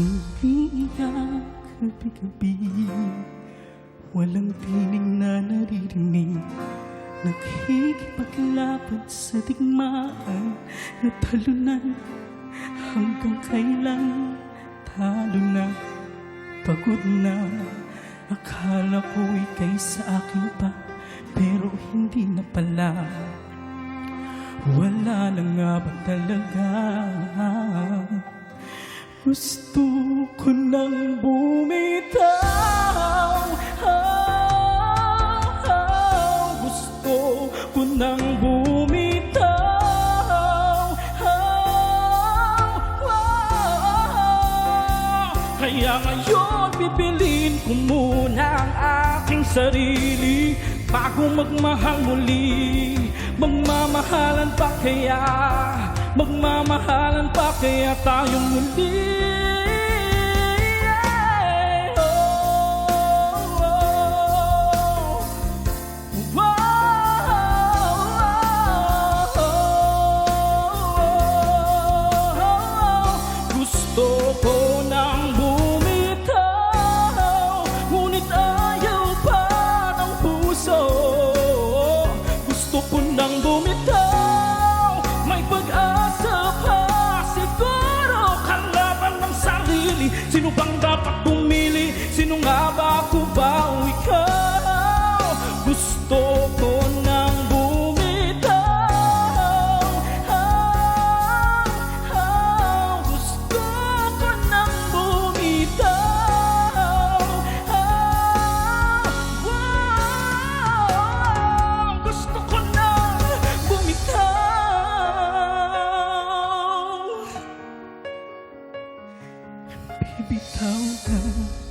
Umiiyak gabi-gabi, walang tinig na naririnig. Nakikipaglapad sa digmaan na talunan. Hanggang kailan talo na, pagod na. Akala ko ika'y sa akin pa, pero hindi na pala. Wala na nga ba talaga? Gusto ko nang bumitaw. Gusto ko nang bumitaw. Kaya ngayon bibilin ko muna ang aking sarili bago magmahal muli. Magmamahalan pa kaya, magmamahalan pa kaya tayong muli. Gusto ko nang bumitaw, ngunit ayaw pa ng puso. Gusto ko nang bumitaw, may pag-asa pa siguro. Kalaban ng sarili, sino bang dapat pumili? Sino nga ba, ako ba o ikaw? Gusto ko nang bumitaw. Gusto ko nang bumitaw. Gusto ko nang bumitaw. Bibitaw na